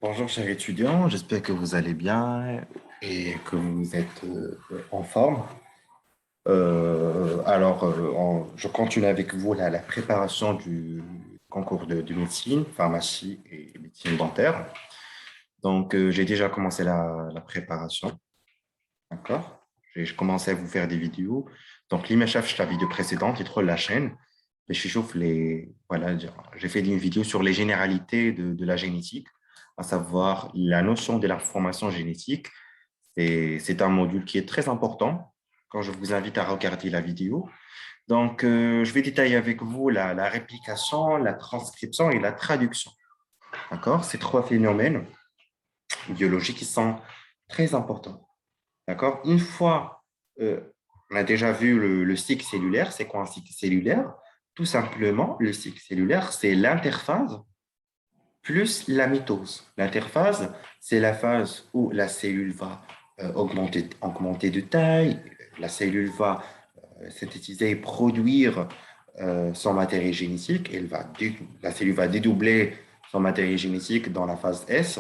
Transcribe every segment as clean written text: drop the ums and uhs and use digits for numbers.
Bonjour chers étudiants, j'espère que vous allez bien et que vous êtes en forme. Je continue avec vous la préparation du concours de médecine, pharmacie et médecine dentaire. J'ai déjà commencé la préparation, d'accord? J'ai commencé à vous faire des vidéos. Donc, l'IMHF, la vidéo précédente, il troll la chaîne. Et je chauffe voilà, j'ai fait une vidéo sur les généralités de la génétique, à savoir la notion de l'information génétique. C'est un module qui est très important quand je vous invite à regarder la vidéo. Je vais détailler avec vous la réplication, la transcription et la traduction. D'accord? Ces trois phénomènes biologiques qui sont très importants. D'accord? Une fois, on a déjà vu le cycle cellulaire. C'est quoi un cycle cellulaire? Tout simplement, le cycle cellulaire, c'est l'interphase plus la mitose. L'interphase, c'est la phase où la cellule va augmenter de taille, la cellule va synthétiser et produire son matériel génétique, la cellule va dédoubler son matériel génétique dans la phase S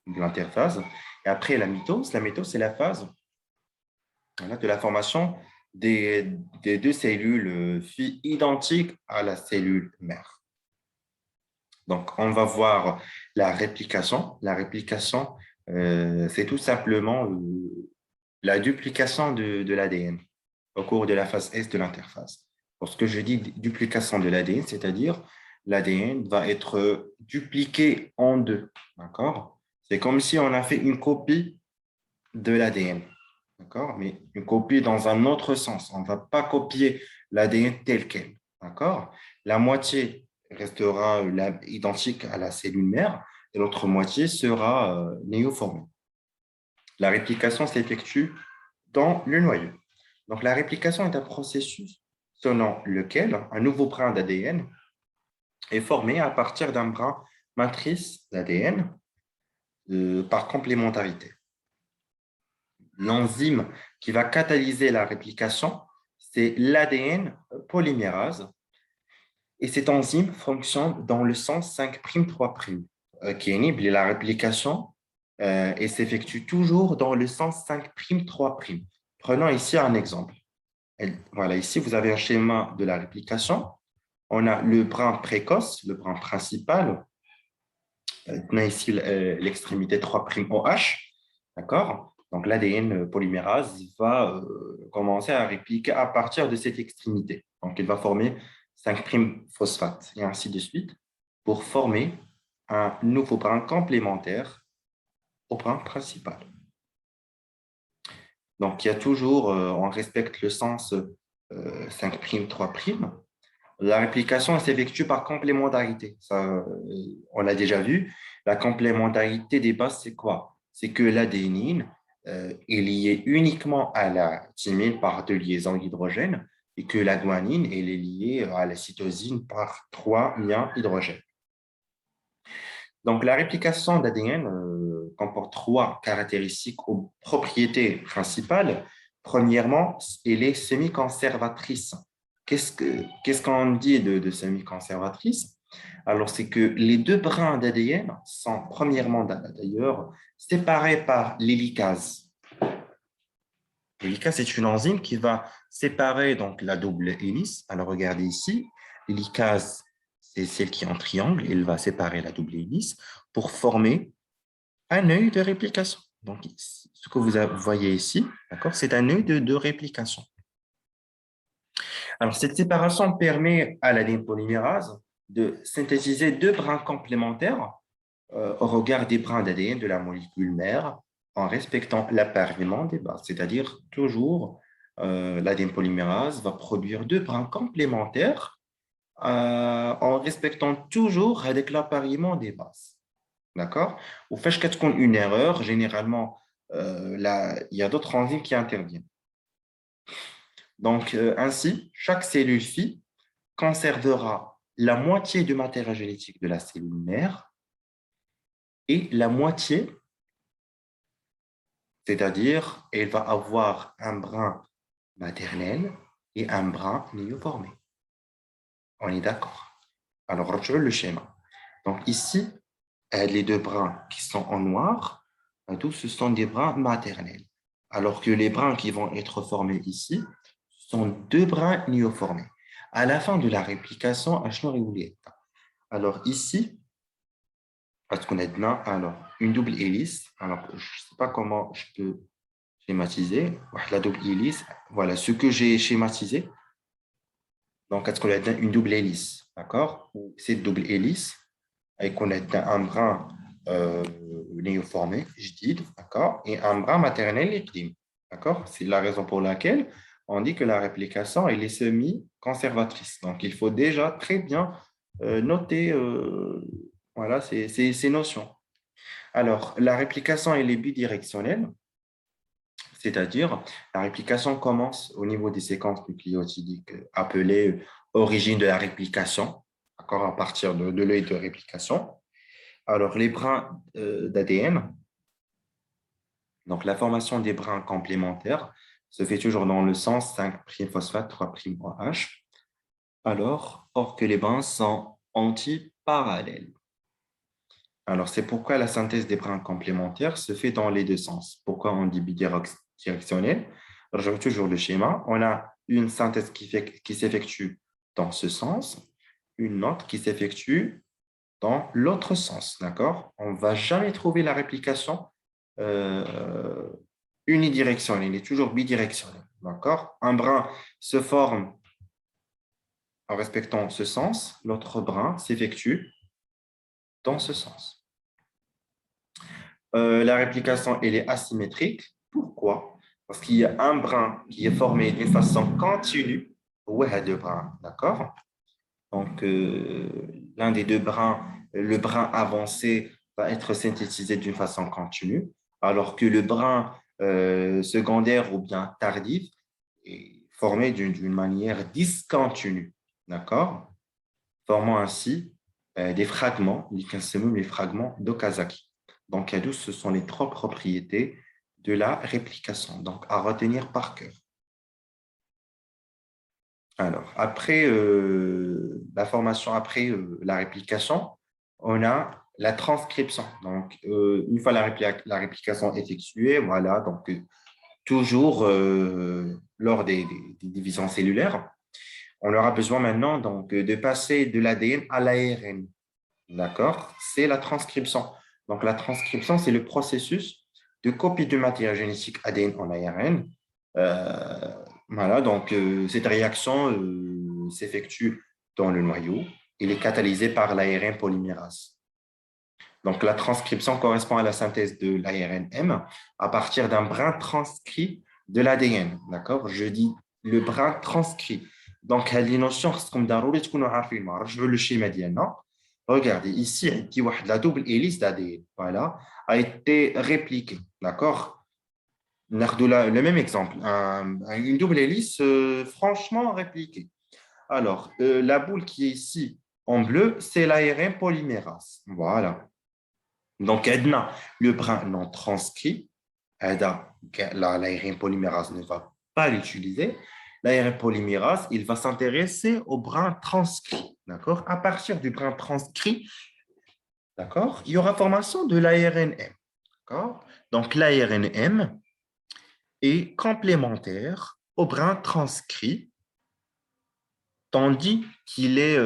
de l'interphase. Et après la mitose, c'est la phase voilà, de la formation des, des deux cellules filles identiques à la cellule mère. Donc, on va voir la réplication. La réplication, c'est tout simplement la duplication de l'ADN au cours de la phase S de l'interface. Lorsque je dis duplication de l'ADN, c'est-à-dire l'ADN va être dupliqué en deux. D'accord? C'est comme si on a fait une copie de l'ADN. D'accord? Mais une copie dans un autre sens. On ne va pas copier l'ADN tel quel. D'accord? La moitié restera identique à la cellule mère et l'autre moitié sera néoformée. La réplication s'effectue dans le noyau. Donc, la réplication est un processus selon lequel un nouveau brin d'ADN est formé à partir d'un brin matrice d'ADN par complémentarité. L'enzyme qui va catalyser la réplication, c'est l'ADN polymérase. Et cette enzyme fonctionne dans le sens 5'3', qui inhibe la réplication et s'effectue toujours dans le sens 5'3'. Prenons ici un exemple. Voilà, ici, vous avez un schéma de la réplication. On a le brin précoce, le brin principal. On a ici l'extrémité 3'OH. D'accord? Donc, l'ADN polymérase va commencer à répliquer à partir de cette extrémité. Donc, il va former 5' phosphate et ainsi de suite pour former un nouveau brin complémentaire au brin principal. Donc, il y a toujours, on respecte le sens 5', 3'. La réplication s'effectue par complémentarité. Ça, on l'a déjà vu. La complémentarité des bases, c'est quoi? C'est que l'adénine est liée uniquement à la thymine par deux liaisons d'hydrogène et que la guanine elle est liée à la cytosine par trois liens hydrogène. Donc, la réplication d'ADN comporte trois caractéristiques ou propriétés principales. Premièrement, elle est semi-conservatrice. Qu'est-ce qu'on dit de semi-conservatrice? Alors, c'est que les deux brins d'ADN sont premièrement d'ailleurs séparés par l'hélicase. L'hélicase, c'est une enzyme qui va séparer donc la double hélice. Alors, regardez ici, l'hélicase, c'est celle qui est en triangle, elle va séparer la double hélice pour former un œil de réplication. Donc, ce que vous voyez ici, d'accord, c'est un œil de réplication. Alors, cette séparation permet à l'ADN polymérase de synthétiser deux brins complémentaires au regard des brins d'ADN de la molécule mère en respectant l'appariement des bases, c'est-à-dire toujours l'ADN polymérase va produire deux brins complémentaires en respectant toujours avec l'appariement des bases. D'accord? Ou faites une erreur, généralement, il y a d'autres enzymes qui interviennent. Donc, ainsi, chaque cellule fille conservera la moitié du matériel génétique de la cellule mère et la moitié, c'est-à-dire, elle va avoir un brin maternel et un brin néoformé. On est d'accord. Alors, retrouvez le schéma. Donc, ici, les deux brins qui sont en noir, tous ce sont des brins maternels. Alors que les brins qui vont être formés ici sont deux brins néoformés. À la fin de la réplication, alors ici, parce qu'on est dedans, alors une double hélice. Alors, je ne sais pas comment je peux schématiser. La double hélice, voilà ce que j'ai schématisé. Donc, est-ce qu'on a une double hélice, d'accord? Cette double hélice, avec on a un brin néoformé, je dis, d'accord? Et un brin maternel éclim, d'accord? C'est la raison pour laquelle on dit que la réplication, elle est semi-conservatrice. Donc, il faut déjà très bien noter voilà, ces notions. Alors, la réplication, elle est bidirectionnelle, c'est-à-dire la réplication commence au niveau des séquences nucléotidiques appelées origine de la réplication, d'accord, à partir de l'œil de réplication. Alors, les brins d'ADN, donc la formation des brins complémentaires, se fait toujours dans le sens 5'-phosphate, 3'OH, alors, or que les brins sont antiparallèles. Alors, c'est pourquoi la synthèse des brins complémentaires se fait dans les deux sens. Pourquoi on dit bidirectionnel? Je rejoins toujours le schéma. On a une synthèse qui s'effectue dans ce sens, une autre qui s'effectue dans l'autre sens. D'accord? On ne va jamais trouver la réplication euh, unidirectionnelle. Il est toujours bidirectionnel. D'accord? Un brin se forme en respectant ce sens, l'autre brin s'effectue dans ce sens. La réplication, elle est asymétrique. Pourquoi? Parce qu'il y a un brin qui est formé d'une façon continue. Ouais, deux brins, d'accord? Donc, l'un des deux brins, le brin avancé, va être synthétisé d'une façon continue, alors que le brin secondaire ou bien tardif est formé d'une manière discontinue, d'accord? Formant ainsi des fragments, les fragments d'Okazaki. Donc, ce sont les trois propriétés de la réplication, donc à retenir par cœur. Alors, après la formation, après la réplication, on a la transcription. Donc, une fois la réplication effectuée, voilà, donc toujours lors des divisions cellulaires, on aura besoin maintenant donc, de passer de l'ADN à l'ARN. D'accord? C'est la transcription. Donc, la transcription, c'est le processus de copie de matière génétique ADN en ARN. Voilà, donc cette réaction s'effectue dans le noyau. Il est catalysé par l'ARN polymérase. Donc, la transcription correspond à la synthèse de l'ARN-M à partir d'un brin transcrit de l'ADN. D'accord? Je dis le brin transcrit. Donc, les notions, je veux le schéma d'ADN. Regardez, ici, la double hélice d'ADN voilà, a été répliquée. D'accord? Le même exemple. Une double hélice franchement répliquée. Alors, la boule qui est ici en bleu, c'est l'ARN polymérase. Voilà. Donc, Edna, le brin non transcrit, l'ARN polymérase ne va pas l'utiliser. L'ARN polymérase, il va s'intéresser au brin transcrit. D'accord? À partir du brin transcrit, d'accord, il y aura formation de l'ARNM. D'accord? Donc, l'ARNM est complémentaire au brin transcrit, tandis qu'il est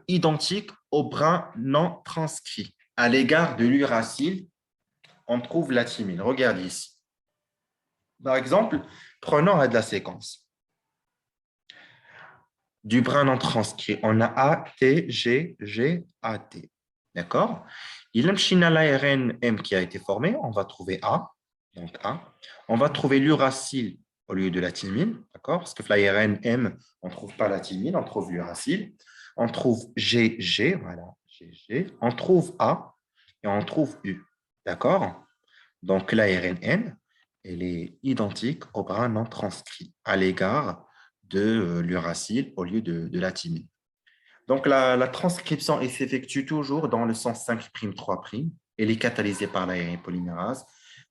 identique au brin non transcrit. À l'égard de l'uracile, on trouve la thymine. Regardez ici. Par exemple, prenons de la séquence. Du brin non transcrit, on a A, T, G, G, A, T. D'accord? Il y a l'ARN M qui a été formé, on va trouver A. Donc A. On va trouver l'uracile au lieu de la thymine. D'accord? Parce que l'ARN M, on ne trouve pas la thymine, on trouve l'uracile. On trouve G, G, voilà, G, G. On trouve A et on trouve U. D'accord? Donc l'ARN M, elle est identique au brin non transcrit à l'égard de l'uracile au lieu de la thymine. Donc, la transcription s'effectue toujours dans le sens 5', 3'. Elle est catalysée par l'ARN polymérase.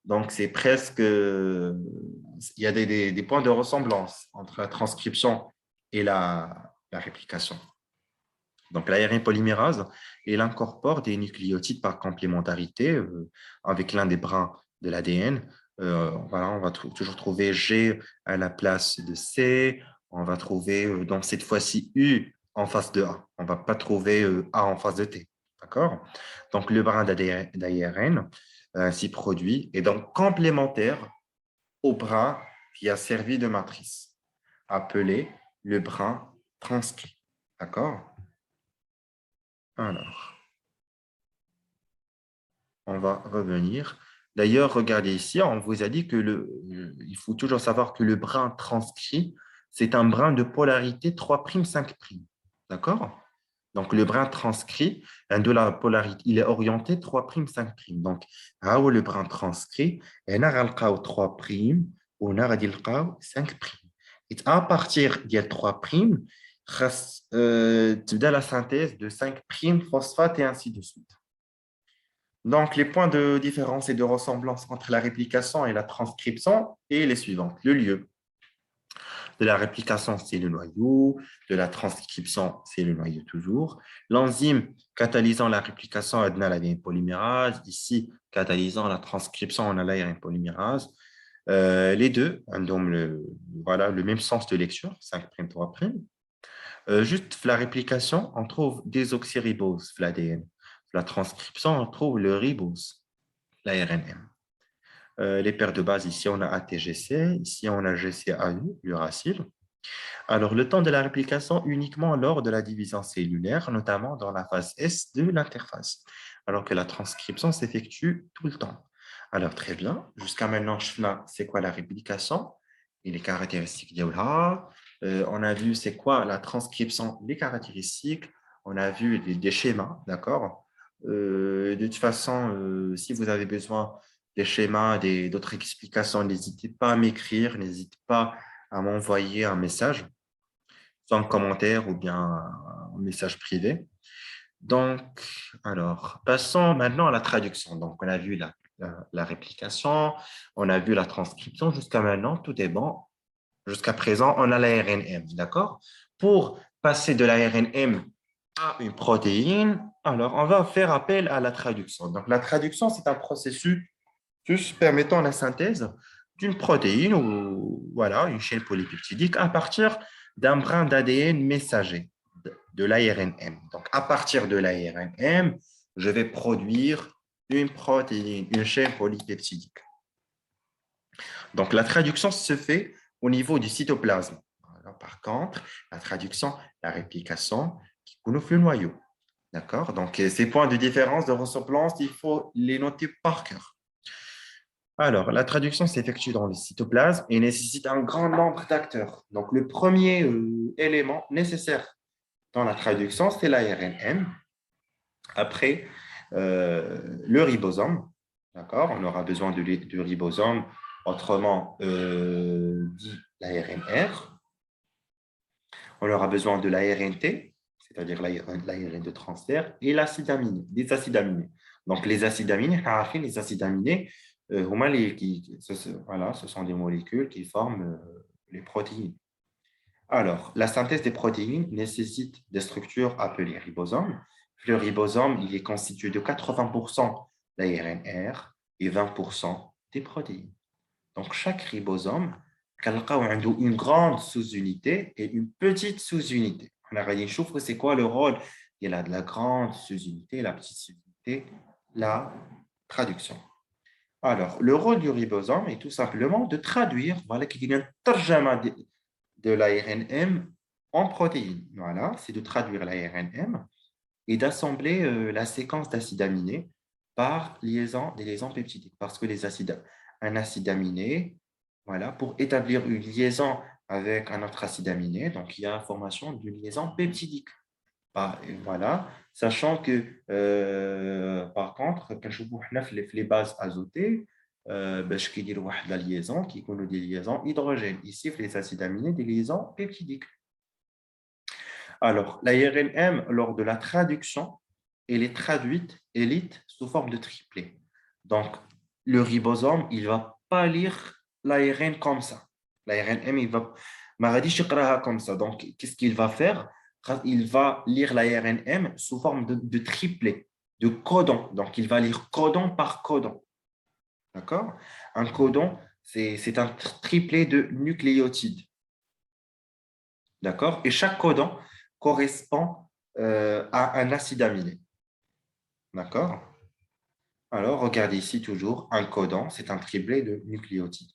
Donc, c'est presque... il y a des points de ressemblance entre la transcription et la réplication. Donc, l'ARN polymérase, il incorpore des nucléotides par complémentarité avec l'un des brins de l'ADN. Voilà, on va toujours trouver G à la place de C. On va trouver donc cette fois-ci U en face de A. On ne va pas trouver A en face de T. D'accord? Donc, le brin d'ARN ainsi produit est donc complémentaire au brin qui a servi de matrice, appelé le brin transcrit. D'accord? Alors, on va revenir. D'ailleurs, regardez ici, on vous a dit que il faut toujours savoir que le brin transcrit, c'est un brin de polarité 3', 5'. D'accord? Donc, le brin transcrit, de la polarité, il est orienté 3', 5'. Donc, le brin transcrit, on a 3', on a 5'. Et à partir de 3', tu as la synthèse de 5' phosphate et ainsi de suite. Donc, les points de différence et de ressemblance entre la réplication et la transcription est les suivants. Le lieu de la réplication, c'est le noyau. De la transcription, c'est le noyau toujours. L'enzyme catalysant la réplication, on a l'ADN polymérase. Ici, catalysant la transcription, on a l'ARN polymérase. Les deux ont voilà, le même sens de lecture, 5', 3'. Juste la réplication, on trouve des oxyriboses, l'ADN. La transcription, on trouve le ribose, l'ARNM. Les paires de base, ici, on a ATGC, ici, on a GCAU, l'uracile. Alors, le temps de la réplication uniquement lors de la division cellulaire, notamment dans la phase S de l'interface, alors que la transcription s'effectue tout le temps. Alors, très bien. Jusqu'à maintenant, c'est quoi la réplication et les caractéristiques d'Eula. On a vu c'est quoi la transcription, les caractéristiques. On a vu des schémas, d'accord. De toute façon, si vous avez besoin des schémas, d'autres explications, n'hésitez pas à m'écrire, n'hésitez pas à m'envoyer un message, soit un commentaire ou bien un message privé. Donc, alors, passons maintenant à la traduction. Donc, on a vu la réplication, on a vu la transcription. Jusqu'à maintenant, tout est bon. Jusqu'à présent, on a l'ARNM, d'accord? Pour passer de l'ARNM à une protéine, alors on va faire appel à la traduction. Donc, la traduction, c'est un processus permettant la synthèse d'une protéine ou voilà, une chaîne polypeptidique à partir d'un brin d'ADN messager de l'ARNM. Donc, à partir de l'ARNM, je vais produire une protéine, une chaîne polypeptidique. Donc, la traduction se fait au niveau du cytoplasme. Alors, par contre, la traduction, la réplication, qui couvre le noyau. D'accord? Donc, ces points de différence, de ressemblance, il faut les noter par cœur. Alors, la traduction s'effectue dans le cytoplasme et nécessite un grand nombre d'acteurs. Donc, le premier élément nécessaire dans la traduction, c'est l'ARNM. Après, le ribosome. D'accord? On aura besoin de ribosome, autrement dit l'ARNR. On aura besoin de l'ARNT, c'est-à-dire l'ARN de transfert, et l'acide aminé, des acides aminés. Donc, les acides aminés, les acides aminés, voilà, ce sont des molécules qui forment les protéines. Alors, la synthèse des protéines nécessite des structures appelées ribosomes. Le ribosome, il est constitué de 80% d'ARNR et 20% des protéines. Donc, chaque ribosome a une grande sous-unité et une petite sous-unité. On a dit, c'est quoi le rôle de la grande sous-unité, la petite sous-unité, la traduction. Alors, le rôle du ribosome est tout simplement de traduire, voilà, qu'il y a un tarjama de l'ARNM en protéines. Voilà, c'est de traduire l'ARNM et d'assembler la séquence d'acides aminés par des liaisons peptidiques. Parce que un acide aminé, voilà, pour établir une liaison avec un autre acide aminé, donc il y a la formation d'une liaison peptidique. Voilà, sachant que, par contre, quand je vois les bases azotées, je vais dire la liaison qui connaît des liaisons hydrogènes. Ici, les acides aminés, des liaisons peptidiques. Alors, l'ARNM, lors de la traduction, elle est traduite, élite, sous forme de triplet. Donc, le ribosome, il ne va pas lire l'ARN comme ça. L'ARNM, il va comme ça. Donc, qu'est-ce qu'il va faire? il va lire l'ARNM sous forme de triplet, de codon. Donc, il va lire codon par codon. D'accord? Un codon, c'est un triplet de nucléotides. D'accord? Et chaque codon correspond à un acide aminé. D'accord? Alors, regardez ici toujours, un codon, c'est un triplet de nucléotides.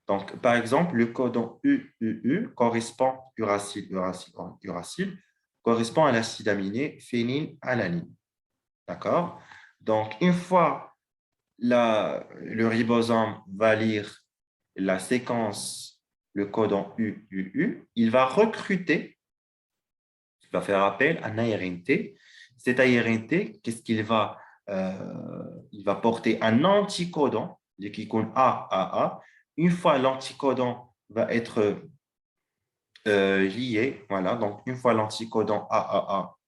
Donc, par exemple, le codon UUU correspond, uracile, uracile, uracile, correspond à l'acide aminé phénylalanine. D'accord? Donc, une fois le ribosome va lire la séquence, le codon UUU, il va recruter, il va faire appel à un ARNT. Cet ARNT, qu'est-ce qu'il va il va porter un anticodon, qui compte AAA. Une fois l'anticodon va être lié, voilà, donc une fois l'anticodon AAA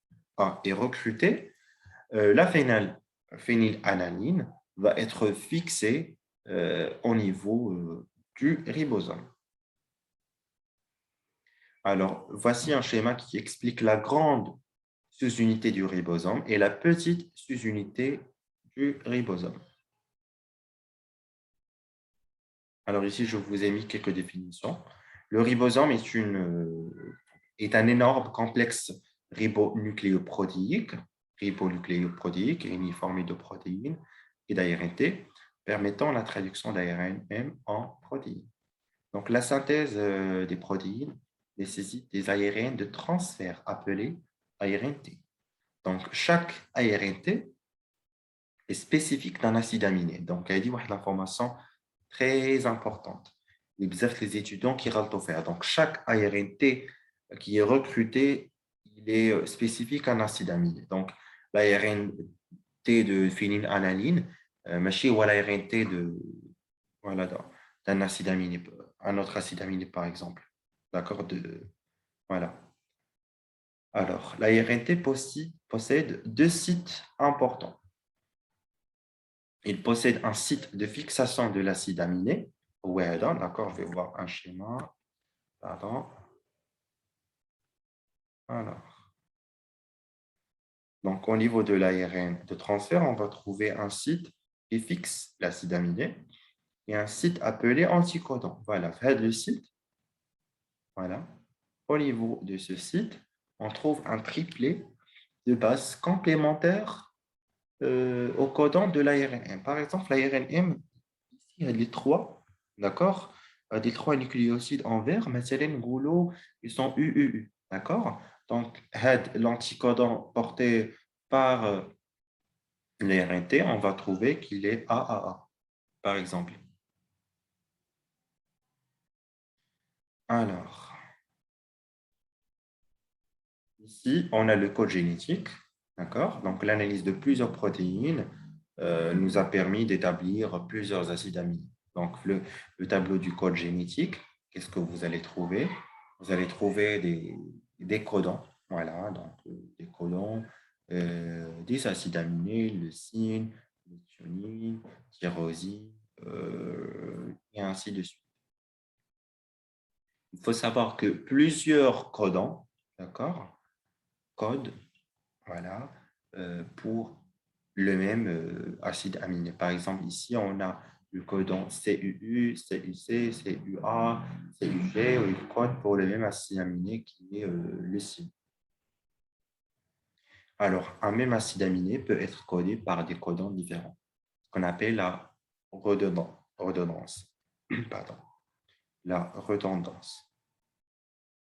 est recruté, la phénylalanine va être fixée au niveau du ribosome. Alors, voici un schéma qui explique la grande sous-unité du ribosome et la petite sous-unité du ribosome. Alors ici, je vous ai mis quelques définitions. Le ribosome est un énorme complexe ribonucléoprotéique uniformé de protéines et d'ARNT, permettant la traduction d'ARNM en protéines. Donc, la synthèse des protéines nécessite des ARN de transfert appelés ARNT. Donc, chaque ARNT est spécifique d'un acide aminé. Donc, il y a une information très importante. Les étudiants qui râlent faire. Donc, chaque ARNT qui est recruté, il est spécifique à un acide aminé. Donc, l'ARNT de phénylalanine, ماشي ou l'ARNT voilà, d'un acide aminé, un autre acide aminé par exemple. D'accord? Voilà. Alors, l'ARNT possède deux sites importants. Il possède un site de fixation de l'acide aminé. Ouais, d'accord, je vais voir un schéma. Pardon. Alors, donc au niveau de l'ARN de transfert, on va trouver un site qui fixe l'acide aminé et un site appelé anticodon. Voilà, faites le site. Voilà. Au niveau de ce site, on trouve un triplet de bases complémentaires au codon de l'ARNM. Par exemple, l'ARNM, ici, il y a les trois, d'accord? Des trois nucléosides en vert, mais c'est les ngoulo, ils sont UUU, d'accord? Donc, l'anticodon porté par l'ARNT, on va trouver qu'il est AAA, par exemple. Alors, ici, on a le code génétique, d'accord? Donc, l'analyse de plusieurs protéines nous a permis d'établir plusieurs acides aminés. Donc, le tableau du code génétique, qu'est-ce que vous allez trouver? Vous allez trouver des codons, voilà, donc des codons, des acides aminés, leucine, méthionine, tyrosine, et ainsi de suite. Il faut savoir que plusieurs codons, d'accord, codent, voilà, pour le même acide aminé. Par exemple, ici, on a le codon CUU, CUC, CUA, CUG, où il code pour le même acide aminé qui est leucine. Alors, un même acide aminé peut être codé par des codons différents, ce qu'on appelle la redondance. Pardon, la redondance.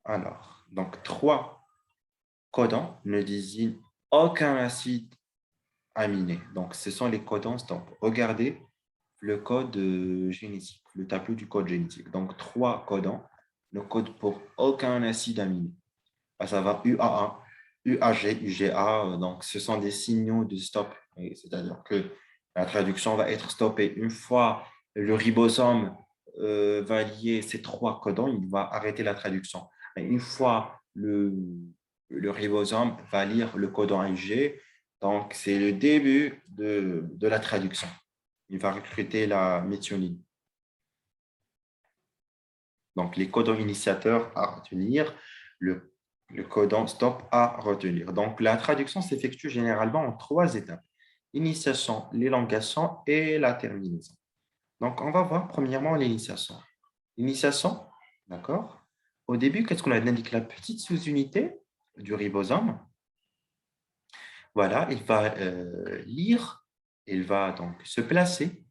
Alors, donc, trois codons ne désignent aucun acide aminé. Donc, ce sont les codons. Donc, regardez le code génétique, le tableau du code génétique. Donc, trois codons ne codent pour aucun acide aminé. À savoir UAA, UAG, UGA. Donc, ce sont des signaux de stop. C'est-à-dire que la traduction va être stoppée. Une fois le ribosome va lier ces trois codons, il va arrêter la traduction. Et une fois le ribosome va lire le codon IG, donc c'est le début de la traduction. Il va recruter la méthionine. Donc, les codons initiateurs à retenir, le le codon stop à retenir. Donc, la traduction s'effectue généralement en trois étapes. Initiation, l'élongation et la terminaison. Donc, on va voir premièrement l'initiation. L'initiation, d'accord? Au début, qu'est-ce qu'on a indiqué? La petite sous-unité du ribosome. Voilà, il va lire, il va donc se placer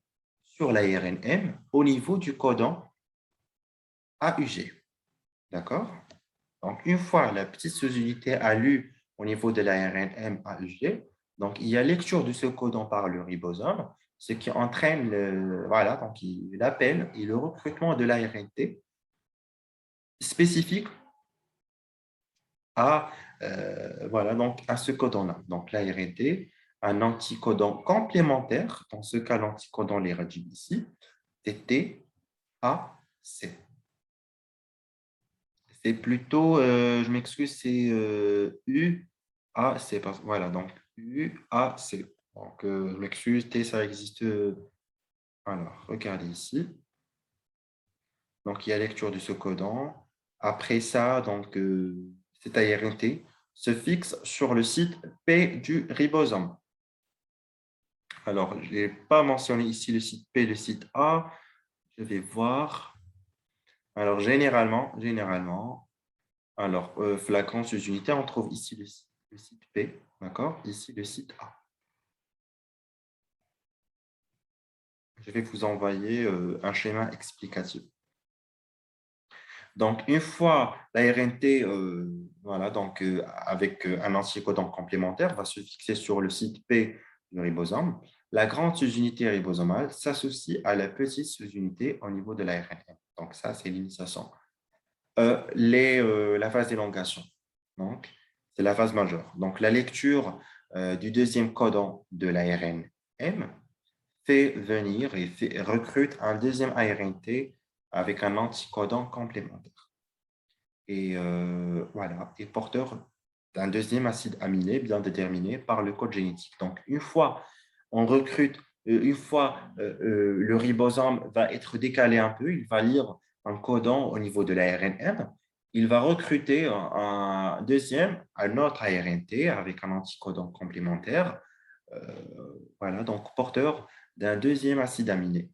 sur l'ARNM au niveau du codon AUG. D'accord? Donc, une fois la petite sous-unité a lu au niveau de l'ARNM AUG, donc il y a lecture de ce codon par le ribosome, ce qui entraîne voilà, donc l'appel et le recrutement de l'ARNT spécifique à, voilà, donc à ce codon-là. Donc, l'ARNT, un anticodon complémentaire, dans ce cas, l'anticodon les réduit ici, TT, A, C. C'est plutôt, je m'excuse, c'est U, A, C. Voilà, donc U, A, C. Donc, je m'excuse, T, ça existe. Alors, regardez ici. Donc, il y a lecture de ce codon. Après ça, donc, cette ARNT se fixe sur le site P du ribosome. Alors, je n'ai pas mentionné ici le site P, le site A. Je vais voir. Alors, généralement, alors, flacon sous unité, on trouve ici le site P, d'accord? Ici, le site A. Je vais vous envoyer un schéma explicatif. Donc, une fois la RNT, voilà, donc, avec un anticodon complémentaire, va se fixer sur le site P du ribosome, la grande sous-unité ribosomale s'associe à la petite sous-unité au niveau de la RNM. Donc, ça, c'est l'initiation. La phase d'élongation, donc, c'est la phase majeure. Donc, la lecture du deuxième codon de l'ARNM fait venir et recrute un deuxième ARNT avec un anticodon complémentaire. Et voilà, est porteur d'un deuxième acide aminé bien déterminé par le code génétique. Donc, une fois on recrute, une fois le ribosome va être décalé un peu, il va lire un codon au niveau de l'ARNM, il va recruter un autre ARNT avec un anticodon complémentaire, voilà, donc porteur d'un deuxième acide aminé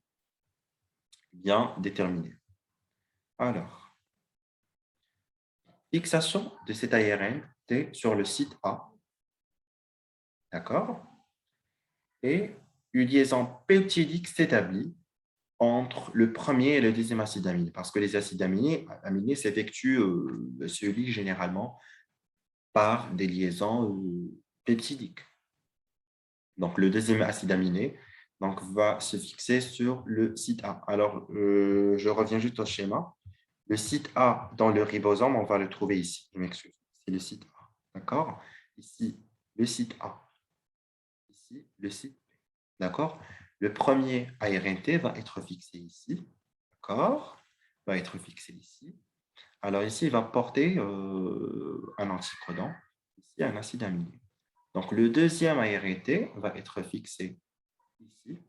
bien déterminé. Alors, fixation de cet ARN sur le site A, d'accord? Et une liaison peptidique s'établit entre le premier et le deuxième acide aminé, parce que les acides aminés s'effectuent, se lient généralement par des liaisons peptidiques. Donc, le deuxième acide aminé donc, va se fixer sur le site A. Alors, je reviens juste au schéma. Le site A dans le ribosome, on va le trouver ici. Je m'excuse. C'est le site A. D'accord? Ici, le site A. Ici, le site B. D'accord? Le premier ARNT va être fixé ici. D'accord? Va être fixé ici. Alors ici, il va porter un anticodon. Ici, un acide aminé. Donc, le deuxième ARNT va être fixé ici.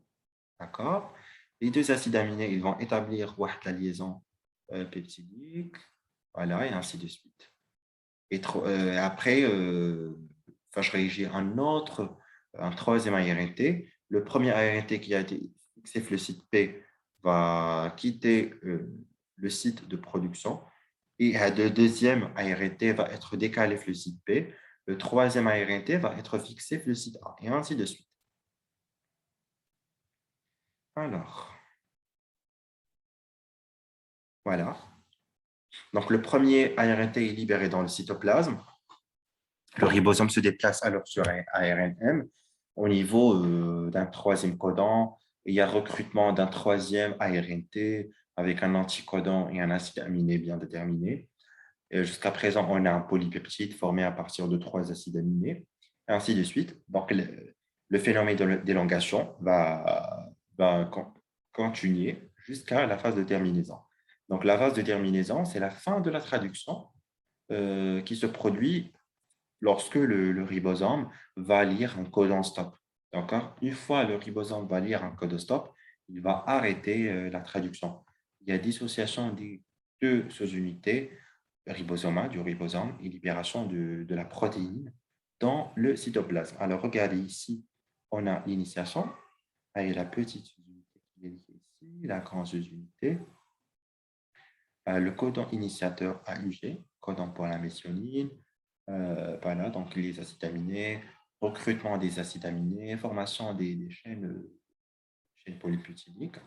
D'accord? Les deux acides aminés, ils vont établir la liaison peptidique. Voilà, et ainsi de suite. Et après, je réagis un troisième ARNT. Le premier ARNT qui a été fixé le site P va quitter le site de production et le deuxième ARNT va être décalé le site P. Le troisième ARNT va être fixé le site A et ainsi de suite. Alors, voilà. Donc, le premier ARNT est libéré dans le cytoplasme. Le ribosome se déplace alors sur un ARNM au niveau d'un troisième codon. Il y a recrutement d'un troisième ARNT avec un anticodon et un acide aminé bien déterminé. Jusqu'à présent, on a un polypeptide formé à partir de trois acides aminés, et ainsi de suite. Donc, le phénomène d'élongation va continuer jusqu'à la phase de terminaison. Donc, la phase de terminaison, c'est la fin de la traduction qui se produit lorsque le ribosome va lire un codon stop. D'accord? Une fois le ribosome va lire un codon stop, il va arrêter la traduction. Il y a dissociation des deux sous-unités ribosoma, du ribosome et libération de la protéine dans le cytoplasme. Alors, regardez ici, on a l'initiation et la petite unité qui est ici, la grande unité, le codon initiateur AUG, codon pour la méthionine, voilà, donc les acides aminés, recrutement des acides aminés, formation des chaînes polypeptidiques,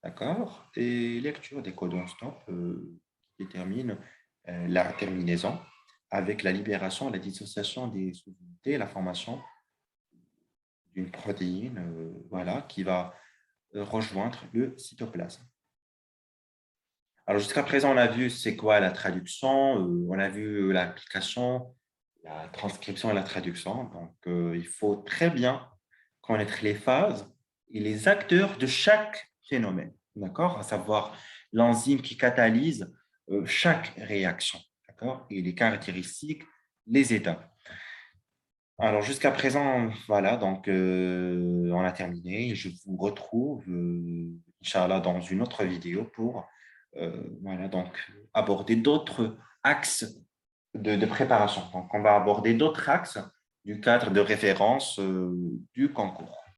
d'accord, et lecture des codons stop qui déterminent la terminaison avec la libération, la dissociation des sous-unités, la formation d'une protéine voilà, qui va rejoindre le cytoplasme. Alors, jusqu'à présent, on a vu c'est quoi la traduction, on a vu l'application, la transcription et la traduction. Donc, il faut très bien connaître les phases et les acteurs de chaque phénomène, d'accord? À savoir l'enzyme qui catalyse chaque réaction, d'accord? Et les caractéristiques, les étapes. Alors, jusqu'à présent, voilà, donc on a terminé. Je vous retrouve, Inch'Allah, dans une autre vidéo pour voilà, donc, aborder d'autres axes de préparation. Donc, on va aborder d'autres axes du cadre de référence du concours.